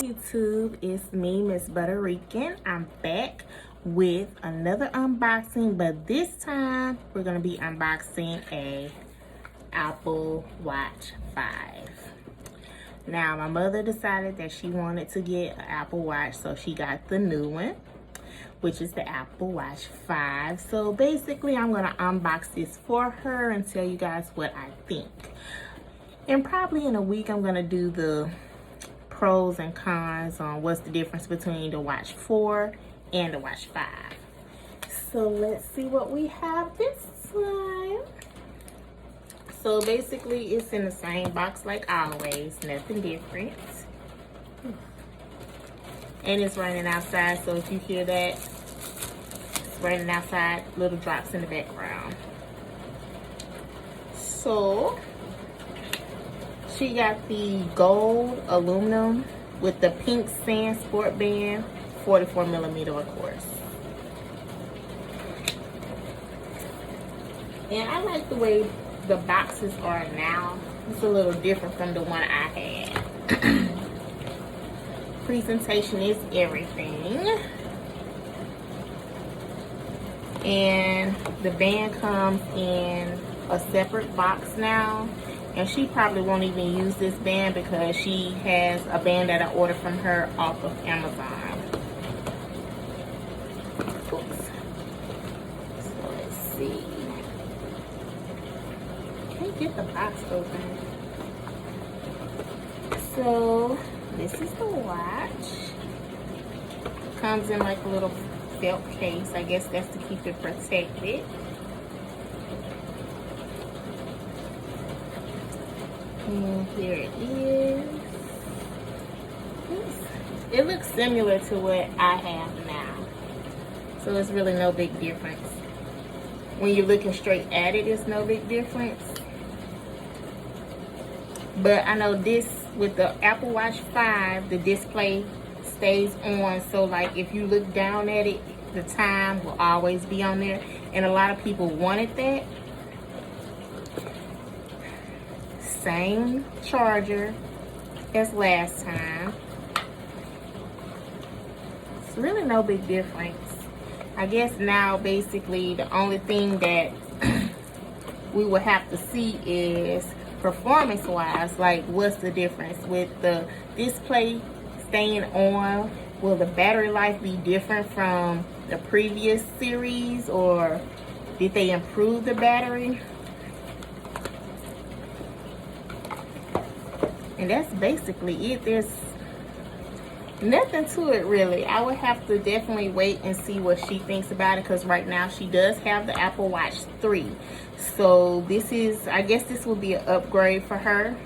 YouTube, it's me, Miss Butterican. I'm back with another unboxing, but this time we're gonna be unboxing a Apple Watch 5. Now, my mother decided that she wanted to get an Apple Watch, so she got the new one, which is the Apple Watch 5. So basically, I'm gonna unbox this for her and tell you guys what I think. And probably in a week, I'm gonna do the pros and cons on what's the difference between the Watch 4 and the Watch 5. So let's see what we have this time. So basically it's in the same box like always, nothing different. And it's raining outside, so if you hear that, it's raining outside, little drops in the background. So she got the gold aluminum with the pink sand sport band, 44mm of course. And I like the way the boxes are now. It's a little different from the one I had. Presentation is everything. And the band comes in a separate box now. And she probably won't even use this band because she has a band that I ordered from her off of Amazon. Oops. So let's see. Can't get the box open. So this is the watch. Comes in like a little felt case. I guess that's to keep it protected. And here it is. It looks similar to what I have now. So it's really no big difference. When you're looking straight at it, it's no big difference. But I know this, with the Apple Watch 5, the display stays on. So like if you look down at it, the time will always be on there. And a lot of people wanted that. Same charger as last time. It's really no big difference. I guess now basically the only thing that we will have to see is performance wise, like what's the difference with the display staying on. Will the battery life be different from the previous series, or did they improve the battery? And that's basically it. There's nothing to it really. I would have to definitely wait and see what she thinks about it, because right now she does have the Apple Watch 3. So this is, I guess this will be an upgrade for her.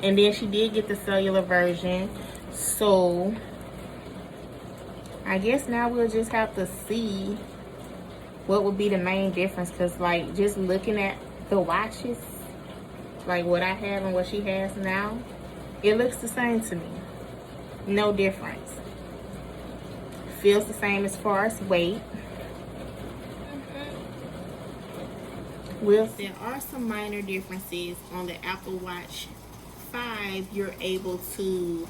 And then she did get the cellular version. So I guess now we'll just have to see what would be the main difference, because like just looking at the watches, like what I have and what she has now, it looks the same to me. No difference. Feels the same as far as weight. Well, there are some minor differences. On the Apple Watch 5, you're able to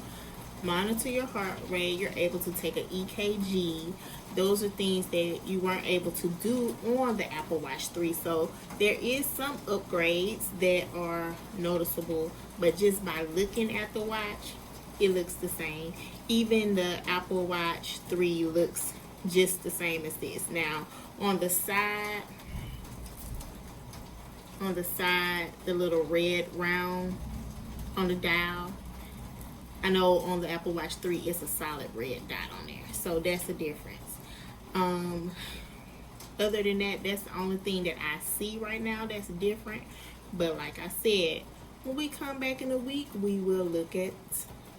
monitor your heart rate. You're able to take an EKG. Those are things that you weren't able to do on the Apple Watch 3. So there is some upgrades that are noticeable, but just by looking at the watch, it looks the same. Even the Apple Watch 3 looks just the same as this. Now, on the side, the little red round on the dial, I know on the Apple Watch 3, it's a solid red dot on there. So that's the difference. Other than that, that's the only thing that I see right now that's different. But like I said, when we come back in a week, we will look at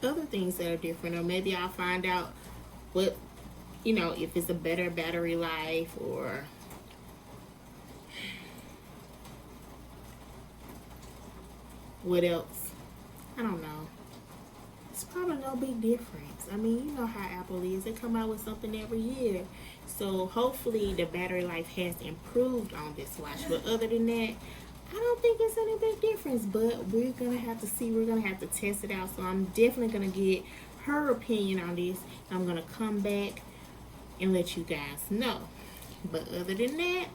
other things that are different. Or maybe I'll find out what, you know, if it's a better battery life, or what else. I don't know. It's probably no big difference. I mean, you know how Apple is. They come out with something every year. So hopefully the battery life has improved on this watch. But other than that, I don't think it's any big difference. But we're going to have to see. We're going to have to test it out. So I'm definitely going to get her opinion on this. I'm going to come back and let you guys know. But other than that,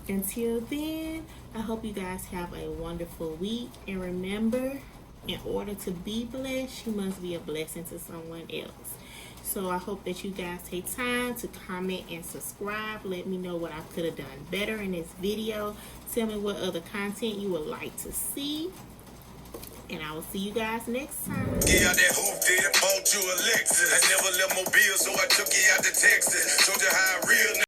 until then, I hope you guys have a wonderful week. And remember, in order to be blessed, you must be a blessing to someone else. So I hope that you guys take time to comment and subscribe. Let me know what I could have done better in this video. Tell me what other content you would like to see. And I will see you guys next time. Get out that hoop, did bought you a Lexus. I never left Mobile, so I took you out to Texas. Showed you how real.